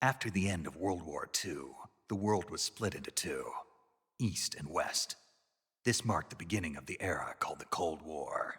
After the end of World War II, the world was split into two, East and West. This marked the beginning of the era called the Cold War.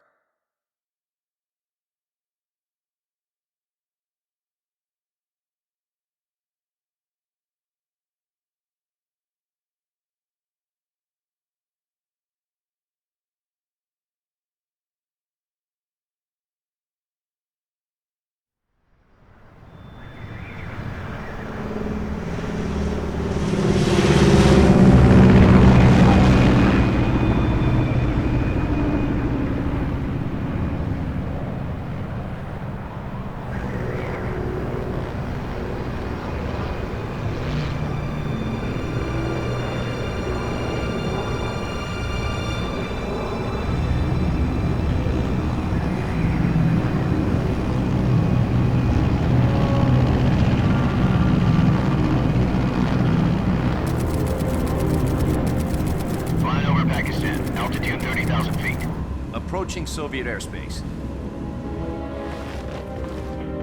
Approaching Soviet airspace.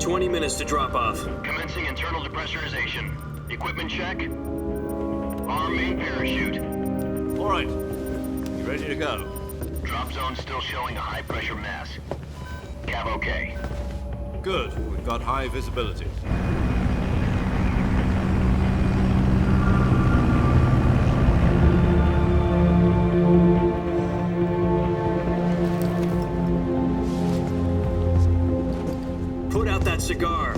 20 minutes to drop off. Commencing internal depressurization. Equipment check. Arm main parachute. All right. You ready to go? Drop zone still showing a high pressure mass. Cav okay. Good. We've got high visibility. Put out that cigar.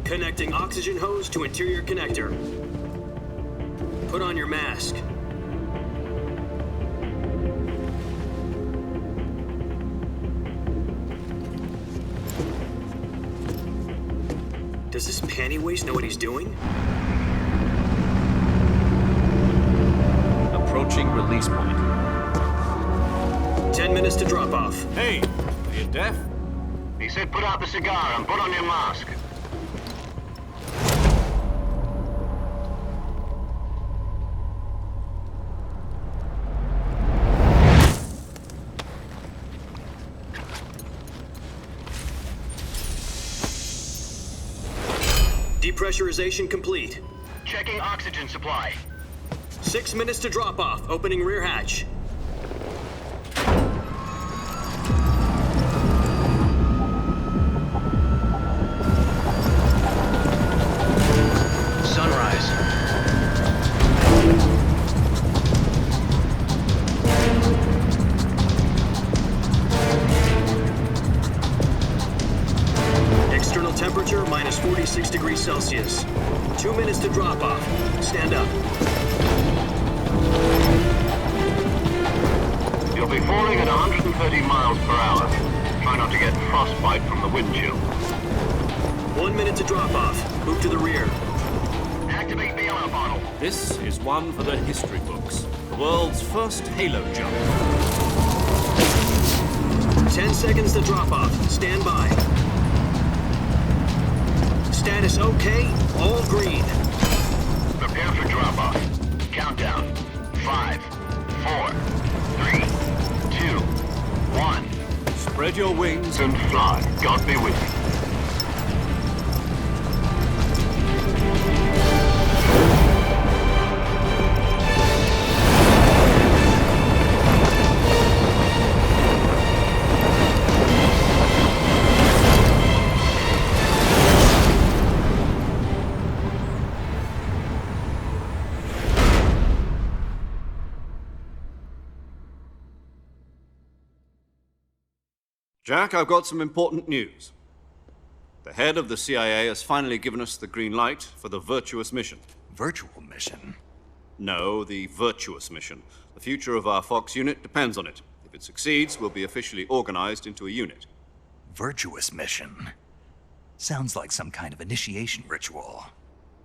Connecting oxygen hose to interior connector. Put on your mask. Does this panty waste know what he's doing? Approaching release point. 10 minutes to drop off. Hey, are you deaf? He said put out the cigar and put on your mask. Depressurization complete. Checking oxygen supply. 6 minutes to drop off. Opening rear hatch. Sunrise. External temperature minus 46 degrees Celsius. 2 minutes to drop off. Stand up. You'll be falling at 130 miles per hour. Try not to get frostbite from the wind chill. 1 minute to drop off. Move to the rear. Activate the air bottle. This is one for the history books. The world's first halo jump. 10 seconds to drop off. Stand by. Status okay. All green. Prepare for drop off. Countdown. 5, 4, 3, 2, 1. Spread your wings And fly. God be with you. Jack, I've got some important news. The head of the CIA has finally given us the green light for the virtuous mission. Virtual mission? No, the virtuous mission. The future of our Fox unit depends on it. If it succeeds, we'll be officially organized into a unit. Virtuous mission? Sounds like some kind of initiation ritual.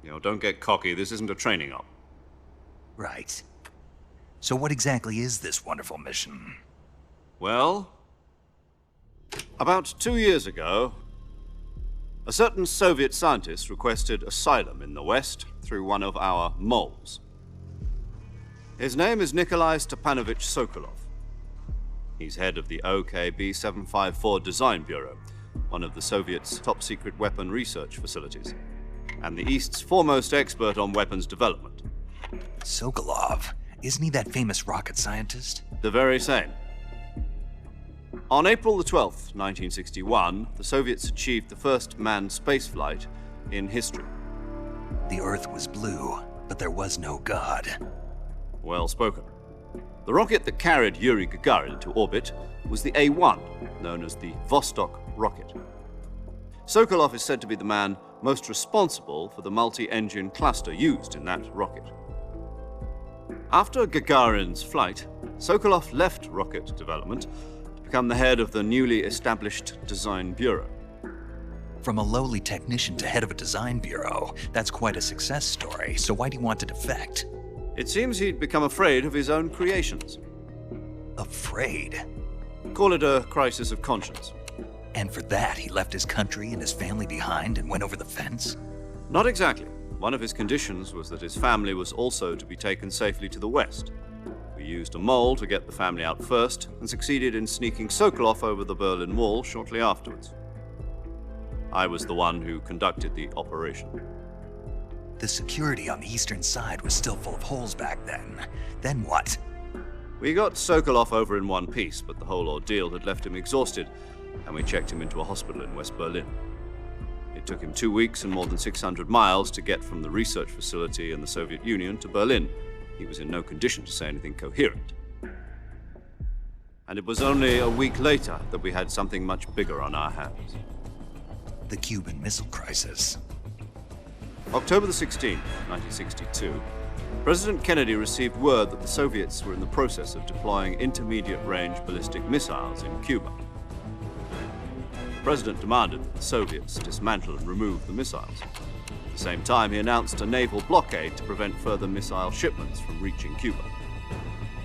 You know, don't get cocky. This isn't a training op. Right. So what exactly is this wonderful mission? Well, about 2 years ago, a certain Soviet scientist requested asylum in the West through one of our moles. His name is Nikolai Stepanovich Sokolov. He's head of the OKB 754 Design Bureau, one of the Soviets' top-secret weapon research facilities. and the East's foremost expert on weapons development. Sokolov, isn't he that famous rocket scientist? The very same. On April the 12th, 1961, the Soviets achieved the first manned spaceflight in history. The Earth was blue, but there was no God. Well spoken. The rocket that carried Yuri Gagarin into orbit was the A-1, known as the Vostok rocket. Sokolov is said to be the man most responsible for the multi-engine cluster used in that rocket. After Gagarin's flight, Sokolov left rocket development to become the head of the newly established Design Bureau. From a lowly technician to head of a design bureau, that's quite a success story, so why'd he want to defect? It seems he'd become afraid of his own creations. Afraid? Call it a crisis of conscience. And for that, he left his country and his family behind and went over the fence? Not exactly. One of his conditions was that his family was also to be taken safely to the west. We used a mole to get the family out first and succeeded in sneaking Sokolov over the Berlin Wall shortly afterwards. I was the one who conducted the operation. The security on the eastern side was still full of holes back then. Then what? We got Sokolov over in one piece, but the whole ordeal had left him exhausted, and we checked him into a hospital in West Berlin. It took him 2 weeks and more than 600 miles to get from the research facility in the Soviet Union to Berlin. He was in no condition to say anything coherent. And it was only a week later that we had something much bigger on our hands. The Cuban Missile Crisis. October the 16th, 1962, President Kennedy received word that the Soviets were in the process of deploying intermediate-range ballistic missiles in Cuba. The President demanded that the Soviets dismantle and remove the missiles. At the same time, he announced a naval blockade to prevent further missile shipments from reaching Cuba.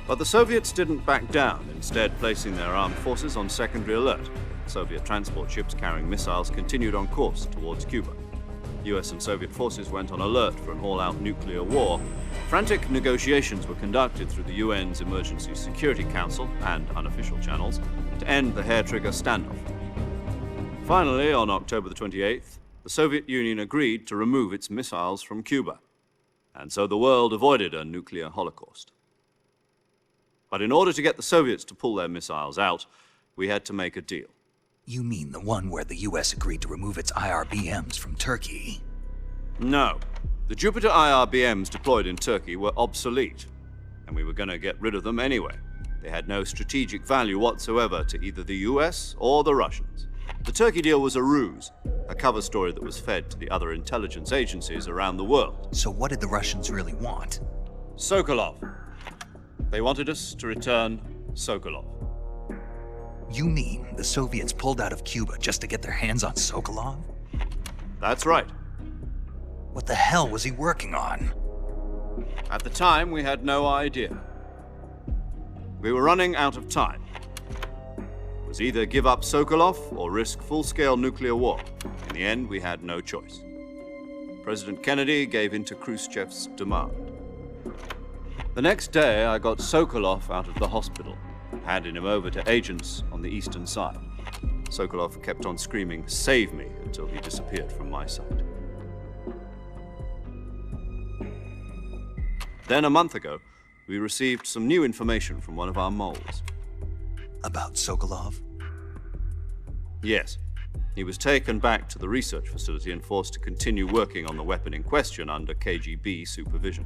But the Soviets didn't back down, instead placing their armed forces on secondary alert. Soviet transport ships carrying missiles continued on course towards Cuba. US and Soviet forces went on alert for an all-out nuclear war. Frantic negotiations were conducted through the UN's Emergency Security Council and unofficial channels to end the hair-trigger standoff. Finally, on October the 28th, the Soviet Union agreed to remove its missiles from Cuba, and so the world avoided a nuclear holocaust. But in order to get the Soviets to pull their missiles out, we had to make a deal. You mean the one where the US agreed to remove its IRBMs from Turkey? No. The Jupiter IRBMs deployed in Turkey were obsolete, and we were going to get rid of them anyway. They had no strategic value whatsoever to either the US or the Russians. The Turkey deal was a ruse, a cover story that was fed to the other intelligence agencies around the world. So what did the Russians really want? Sokolov. They wanted us to return Sokolov. You mean the Soviets pulled out of Cuba just to get their hands on Sokolov? That's right. What the hell was he working on? At the time, we had no idea. We were running out of time. It was either give up Sokolov or risk full-scale nuclear war. In the end, we had no choice. President Kennedy gave in to Khrushchev's demand. The next day, I got Sokolov out of the hospital, handing him over to agents on the eastern side. Sokolov kept on screaming, "Save me," until he disappeared from my sight. Then a month ago, we received some new information from one of our moles. About Sokolov? Yes. He was taken back to the research facility and forced to continue working on the weapon in question under KGB supervision.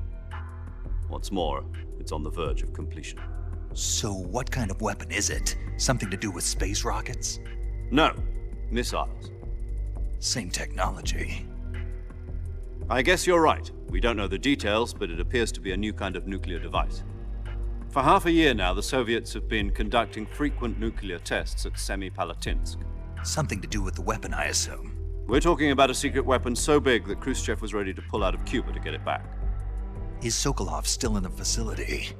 What's more, it's on the verge of completion. So what kind of weapon is it? Something to do with space rockets? No, missiles. Same technology. I guess you're right. We don't know the details, but it appears to be a new kind of nuclear device. For half a year now, the Soviets have been conducting frequent nuclear tests at Semipalatinsk. Something to do with the weapon, I assume. We're talking about a secret weapon so big that Khrushchev was ready to pull out of Cuba to get it back. Is Sokolov still in the facility?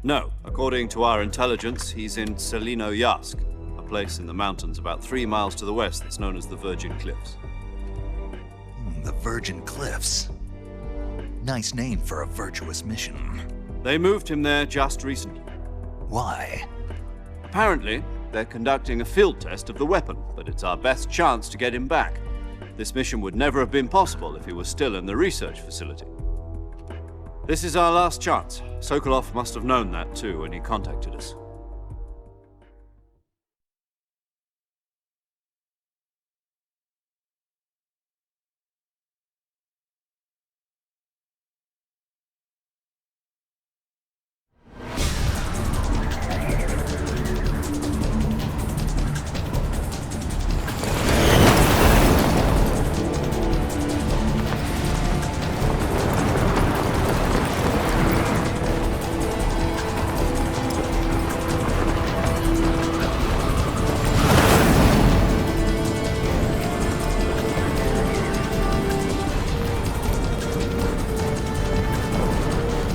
No. According to our intelligence, he's in Selinoyarsk, a place in the mountains about 3 miles to the west that's known as the Virgin Cliffs. The Virgin Cliffs. Nice name for a virtuous mission. They moved him there just recently. Why? Apparently, they're conducting a field test of the weapon, but it's our best chance to get him back. This mission would never have been possible if he was still in the research facility. This is our last chance. Sokolov must have known that too when he contacted us.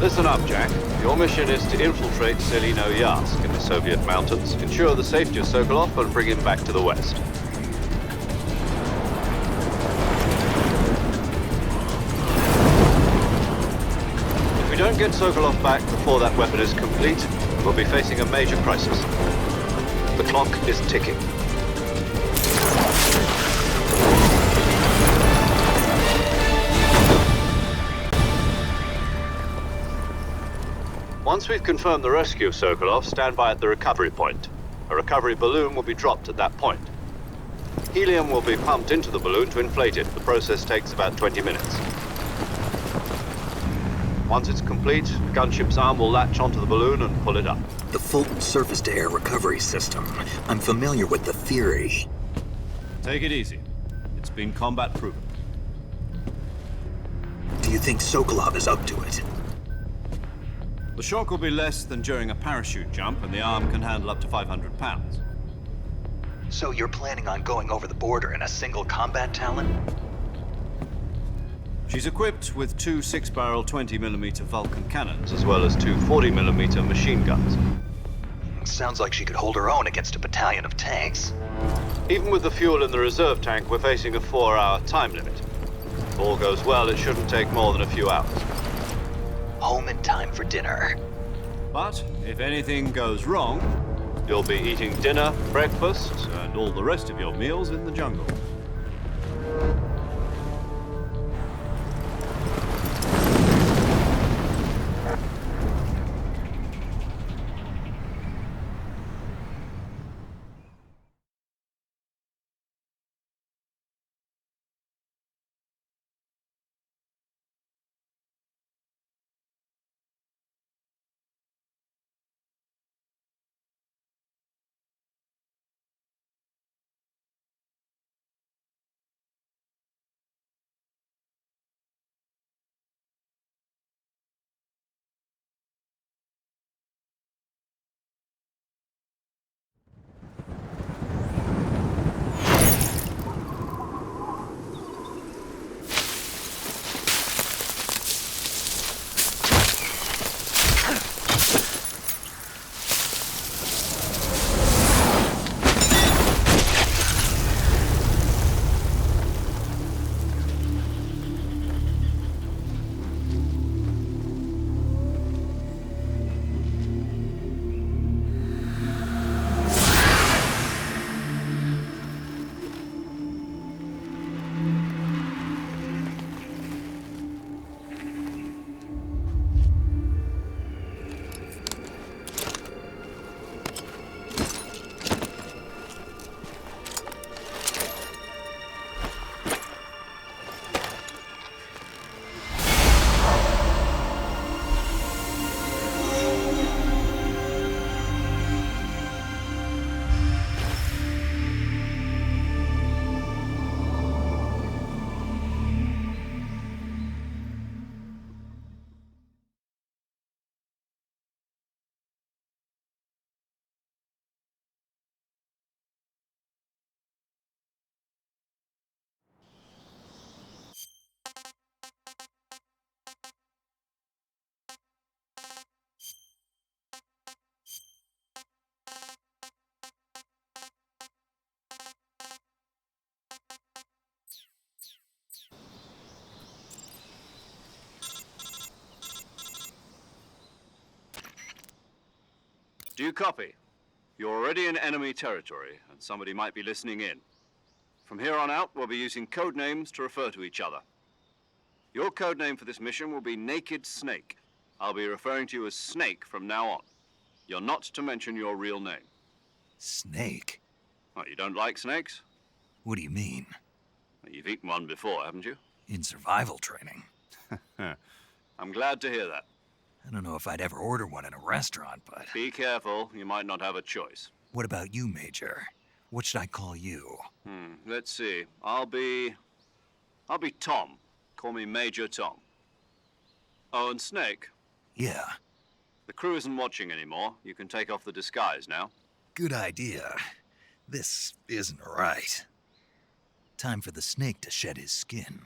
Listen up, Jack. Your mission is to infiltrate Selino-Yarsk in the Soviet mountains, ensure the safety of Sokolov, and bring him back to the West. If we don't get Sokolov back before that weapon is complete, we'll be facing a major crisis. The clock is ticking. Once we've confirmed the rescue of Sokolov, stand by at the recovery point. A recovery balloon will be dropped at that point. Helium will be pumped into the balloon to inflate it. The process takes about 20 minutes. Once it's complete, the gunship's arm will latch onto the balloon and pull it up. The Fulton surface-to-air recovery system. I'm familiar with the theory. Take it easy. It's been combat-proven. Do you think Sokolov is up to it? The shock will be less than during a parachute jump, and the arm can handle up to 500 pounds. So you're planning on going over the border in a single combat Talon? She's equipped with two 6-barrel 20mm Vulcan cannons, as well as two 40mm machine guns. Sounds like she could hold her own against a battalion of tanks. Even with the fuel in the reserve tank, we're facing a 4-hour time limit. If all goes well, it shouldn't take more than a few hours. Home in time for dinner. But if anything goes wrong, you'll be eating dinner, breakfast, and all the rest of your meals in the jungle. Do you copy? You're already in enemy territory, and somebody might be listening in. From here on out, we'll be using code names to refer to each other. Your code name for this mission will be Naked Snake. I'll be referring to you as Snake from now on. You're not to mention your real name. Snake? What, you don't like snakes? What do you mean? You've eaten one before, haven't you? In survival training? I'm glad to hear that. I don't know if I'd ever order one in a restaurant, but... Be careful, you might not have a choice. What about you, Major? What should I call you? Let's see. I'll be Tom. Call me Major Tom. Oh, and Snake, Yeah, the crew isn't watching anymore. You can take off the disguise now. good idea. This isn't right. Time for the snake to shed his skin.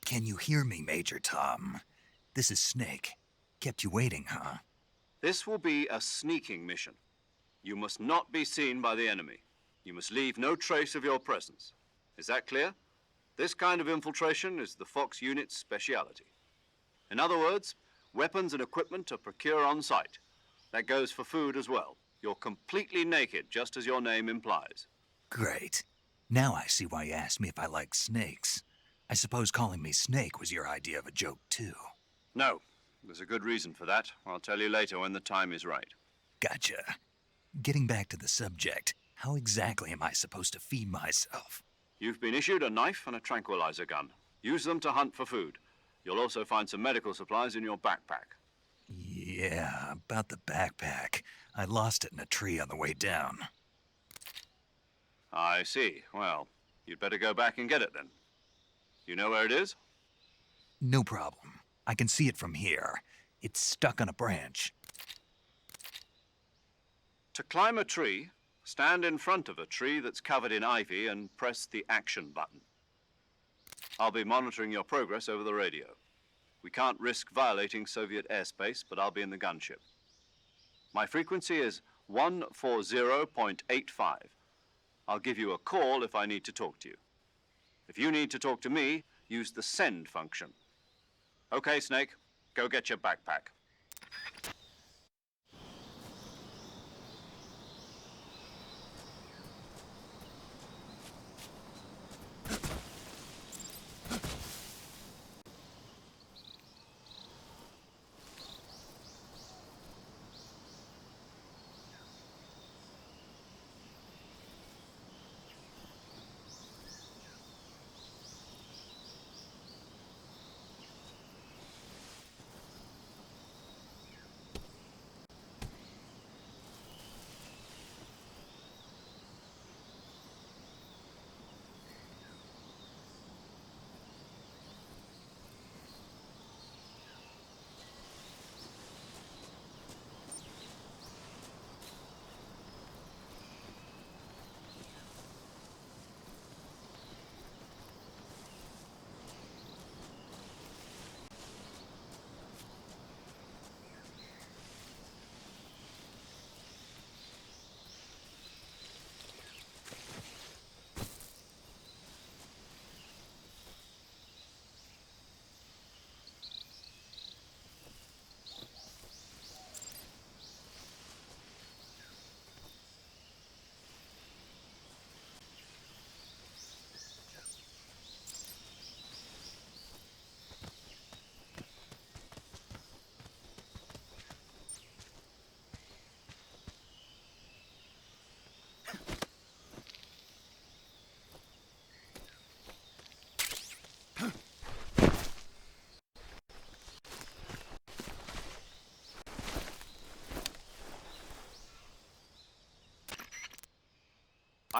Can you hear me, Major Tom? This is Snake. Kept you waiting, huh? This will be a sneaking mission. You must not be seen by the enemy. You must leave no trace of your presence. Is that clear? This kind of infiltration is the Fox unit's speciality. In other words, weapons and equipment are procure on site. That goes for food as well. You're completely naked, just as your name implies. Great. Now I see why you asked me if I like snakes. I suppose calling me Snake was your idea of a joke, too. No, there's a good reason for that. I'll tell you later when the time is right. Gotcha. Getting back to the subject, how exactly am I supposed to feed myself? You've been issued a knife and a tranquilizer gun. Use them to hunt for food. You'll also find some medical supplies in your backpack. Yeah, about the backpack. I lost it in a tree on the way down. I see. Well, you'd better go back and get it then. You know where it is? No problem. I can see it from here. It's stuck on a branch. To climb a tree, stand in front of a tree that's covered in ivy and press the action button. I'll be monitoring your progress over the radio. We can't risk violating Soviet airspace, but I'll be in the gunship. My frequency is 140.85. I'll give you a call if I need to talk to you. If you need to talk to me, use the send function. Okay, Snake, go get your backpack.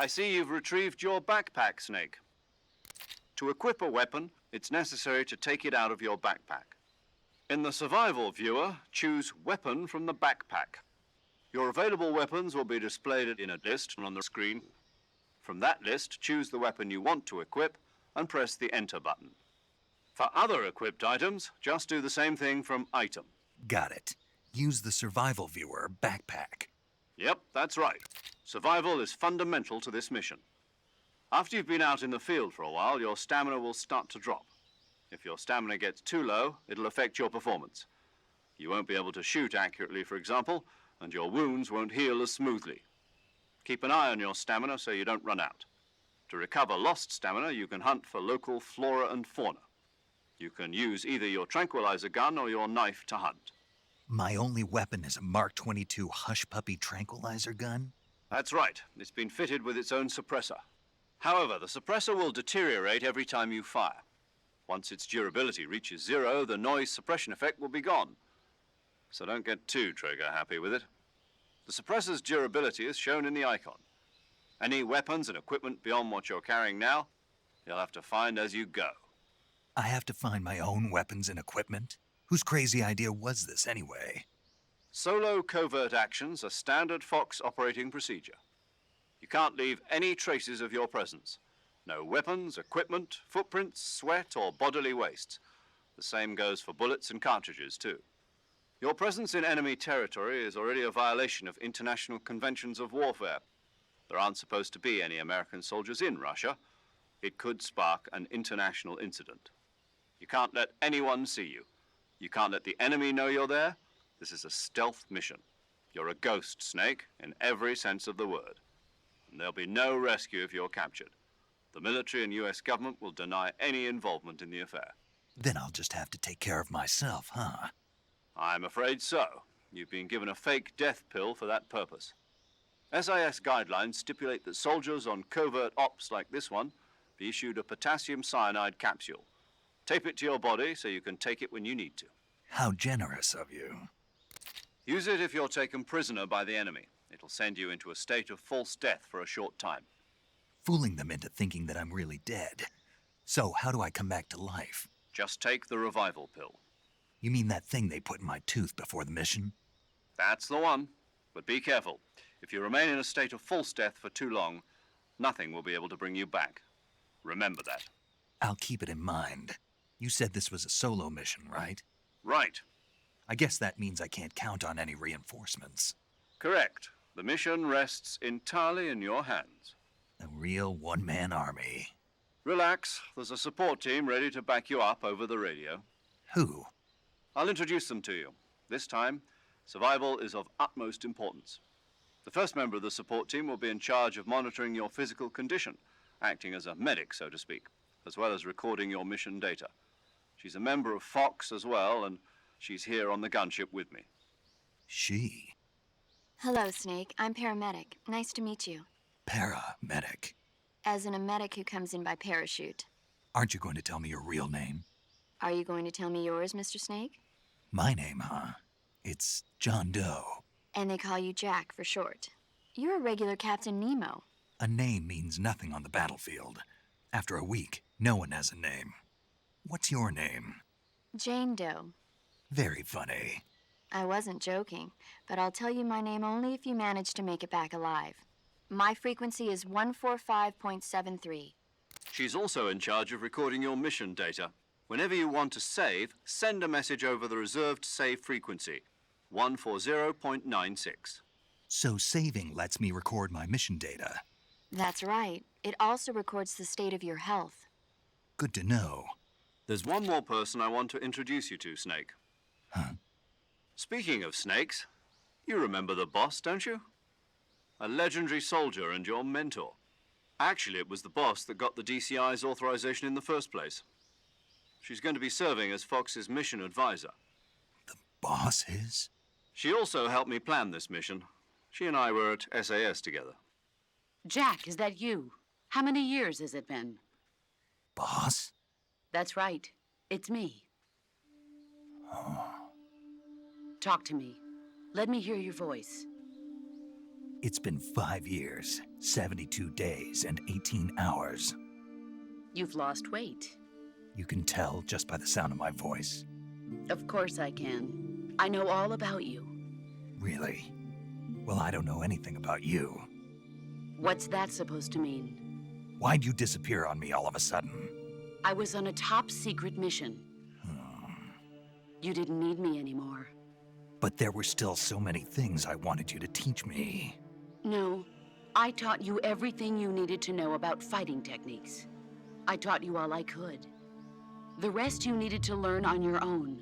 I see you've retrieved your backpack, Snake. To equip a weapon, it's necessary to take it out of your backpack. In the survival viewer, choose Weapon from the backpack. Your available weapons will be displayed in a list on the screen. From that list, choose the weapon you want to equip and press the Enter button. For other equipped items, just do the same thing from Item. Got it. Use the survival viewer backpack. Yep, that's right. Survival is fundamental to this mission. After you've been out in the field for a while, your stamina will start to drop. If your stamina gets too low, it'll affect your performance. You won't be able to shoot accurately, for example, and your wounds won't heal as smoothly. Keep an eye on your stamina so you don't run out. To recover lost stamina, you can hunt for local flora and fauna. You can use either your tranquilizer gun or your knife to hunt. My only weapon is a Mark 22 Hush Puppy tranquilizer gun? That's right. It's been fitted with its own suppressor. However, the suppressor will deteriorate every time you fire. Once its durability reaches 0, the noise suppression effect will be gone. So don't get too trigger happy with it. The suppressor's durability is shown in the icon. Any weapons and equipment beyond what you're carrying now, you'll have to find as you go. I have to find my own weapons and equipment? Whose crazy idea was this anyway? Solo covert actions are standard Fox operating procedure. You can't leave any traces of your presence. No weapons, equipment, footprints, sweat, or bodily waste. The same goes for bullets and cartridges, too. Your presence in enemy territory is already a violation of international conventions of warfare. There aren't supposed to be any American soldiers in Russia. It could spark an international incident. You can't let anyone see you. You can't let the enemy know you're there. This is a stealth mission. You're a ghost, Snake, in every sense of the word. And there'll be no rescue if you're captured. The military and US government will deny any involvement in the affair. Then I'll just have to take care of myself, huh? I'm afraid so. You've been given a fake death pill for that purpose. SIS guidelines stipulate that soldiers on covert ops like this one be issued a potassium cyanide capsule. Tape it to your body so you can take it when you need to. How generous of you. Use it if you're taken prisoner by the enemy. It'll send you into a state of false death for a short time. Fooling them into thinking that I'm really dead. So how do I come back to life? Just take the revival pill. You mean that thing they put in my tooth before the mission? That's the one. But be careful. If you remain in a state of false death for too long, nothing will be able to bring you back. Remember that. I'll keep it in mind. You said this was a solo mission, right? Right. I guess that means I can't count on any reinforcements. Correct. The mission rests entirely in your hands. A real one-man army. Relax. There's a support team ready to back you up over the radio. Who? I'll introduce them to you. This time, survival is of utmost importance. The first member of the support team will be in charge of monitoring your physical condition, acting as a medic, so to speak, as well as recording your mission data. She's a member of Fox as well, and she's here on the gunship with me. She? Hello, Snake. I'm paramedic. Nice to meet you. Paramedic. As in a medic who comes in by parachute. Aren't you going to tell me your real name? Are you going to tell me yours, Mr. Snake? My name, huh? It's John Doe. And they call you Jack for short. You're a regular Captain Nemo. A name means nothing on the battlefield. After a week, no one has a name. What's your name? Jane Doe. Very funny. I wasn't joking, but I'll tell you my name only if you manage to make it back alive. My frequency is 145.73. She's also in charge of recording your mission data. Whenever you want to save, send a message over the reserved save frequency, 140.96. So saving lets me record my mission data. That's right. It also records the state of your health. Good to know. There's one more person I want to introduce you to, Snake. Huh? Speaking of snakes, you remember the boss, don't you? A legendary soldier and your mentor. Actually, it was the boss that got the DCI's authorization in the first place. She's going to be serving as Fox's mission advisor. The boss is? She also helped me plan this mission. She and I were at SAS together. Jack, is that you? How many years has it been? Boss? That's right. It's me. Oh. Talk to me. Let me hear your voice. It's been 5 years, 72 days, and 18 hours. You've lost weight. You can tell just by the sound of my voice. Of course I can. I know all about you. Really? Well, I don't know anything about you. What's that supposed to mean? Why'd you disappear on me all of a sudden? I was on a top-secret mission. You didn't need me anymore. But there were still so many things I wanted you to teach me. No, I taught you everything you needed to know about fighting techniques. I taught you all I could. The rest you needed to learn on your own.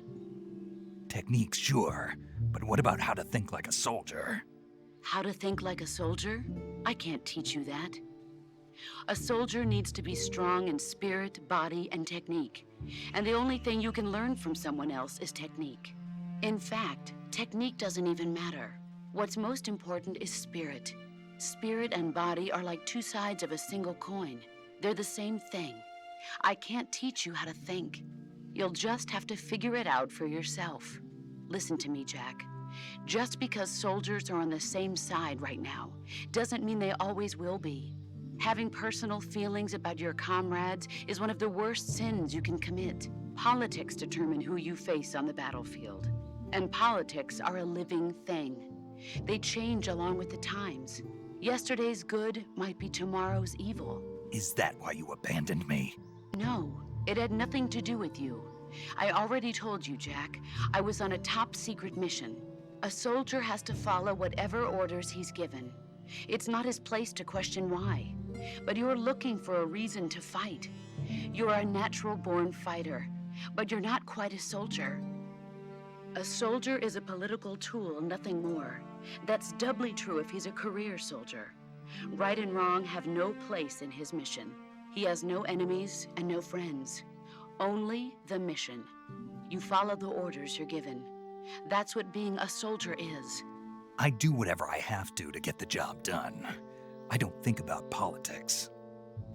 Techniques, sure. But what about how to think like a soldier? How to think like a soldier? I can't teach you that. A soldier needs to be strong in spirit, body, and technique. And the only thing you can learn from someone else is technique. In fact, technique doesn't even matter. What's most important is spirit. Spirit and body are like two sides of a single coin. They're the same thing. I can't teach you how to think. You'll just have to figure it out for yourself. Listen to me, Jack. Just because soldiers are on the same side right now doesn't mean they always will be. Having personal feelings about your comrades is one of the worst sins you can commit. Politics determine who you face on the battlefield. And politics are a living thing. They change along with the times. Yesterday's good might be tomorrow's evil. Is that why you abandoned me? No, it had nothing to do with you. I already told you, Jack. I was on a top-secret mission. A soldier has to follow whatever orders he's given. It's not his place to question why. But you're looking for a reason to fight. You're a natural-born fighter, but you're not quite a soldier. A soldier is a political tool, nothing more. That's doubly true if he's a career soldier. Right and wrong have no place in his mission. He has no enemies and no friends. Only the mission. You follow the orders you're given. That's what being a soldier is. I do whatever I have to get the job done. I don't think about politics.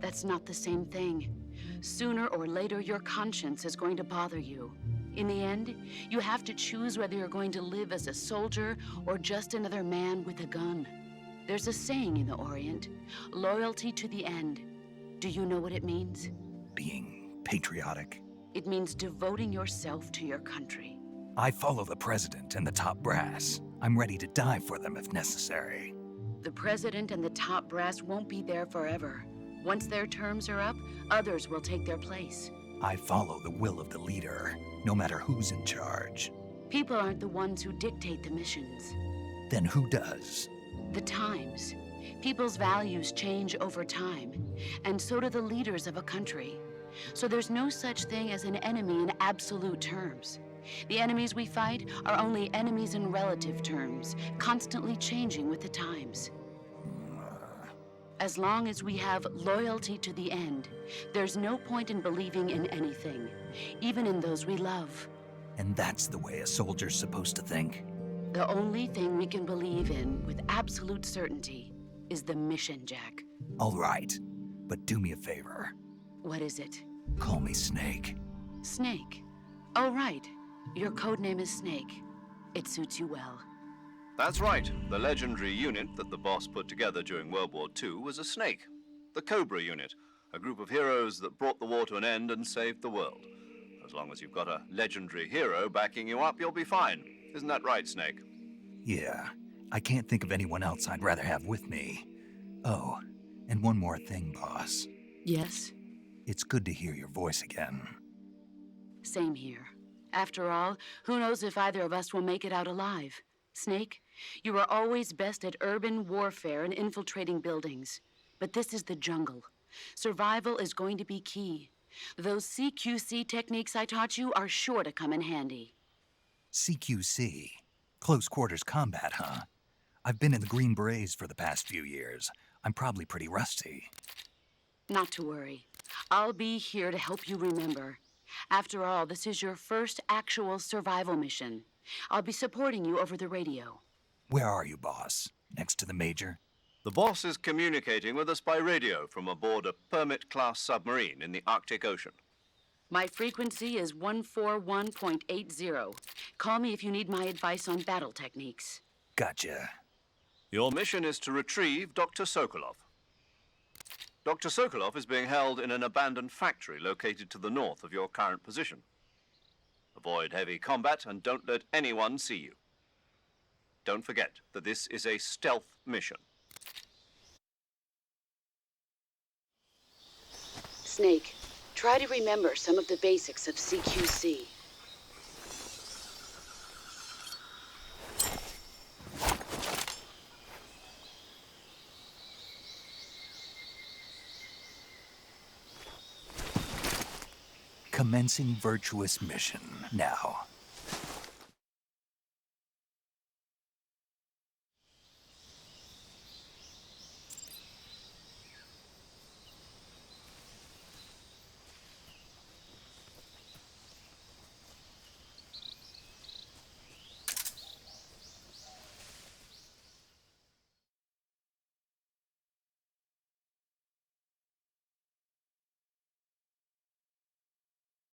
That's not the same thing. Sooner or later, your conscience is going to bother you. In the end, you have to choose whether you're going to live as a soldier or just another man with a gun. There's a saying in the Orient, loyalty to the end. Do you know what it means? Being patriotic. It means devoting yourself to your country. I follow the president and the top brass. I'm ready to die for them if necessary. The president and the top brass won't be there forever. Once their terms are up, others will take their place. I follow the will of the leader, no matter who's in charge. People aren't the ones who dictate the missions. Then who does? The times. People's values change over time, and so do the leaders of a country. So there's no such thing as an enemy in absolute terms. The enemies we fight are only enemies in relative terms, constantly changing with the times. As long as we have loyalty to the end, there's no point in believing in anything, even in those we love. And that's the way a soldier's supposed to think? The only thing we can believe in with absolute certainty is the mission, Jack. All right, but do me a favor. What is it? Call me Snake. Snake. Oh, right. Your code name is Snake. It suits you well. That's right. The legendary unit that the boss put together during World War II was a snake. The Cobra unit, a group of heroes that brought the war to an end and saved the world. As long as you've got a legendary hero backing you up, you'll be fine. Isn't that right, Snake? Yeah, I can't think of anyone else I'd rather have with me. Oh, and one more thing, boss. Yes? It's good to hear your voice again. Same here. After all, who knows if either of us will make it out alive? Snake, you are always best at urban warfare and infiltrating buildings. But this is the jungle. Survival is going to be key. Those CQC techniques I taught you are sure to come in handy. CQC? Close quarters combat, huh? I've been in the Green Berets for the past few years. I'm probably pretty rusty. Not to worry. I'll be here to help you remember. After all, this is your first actual survival mission. I'll be supporting you over the radio. Where are you, boss? Next to the Major? The boss is communicating with us by radio from aboard a Permit-class submarine in the Arctic Ocean. My frequency is 141.80. Call me if you need my advice on battle techniques. Gotcha. Your mission is to retrieve Dr. Sokolov. Dr. Sokolov is being held in an abandoned factory located to the north of your current position. Avoid heavy combat and don't let anyone see you. Don't forget that this is a stealth mission. Snake, try to remember some of the basics of CQC. Commencing virtuous mission now.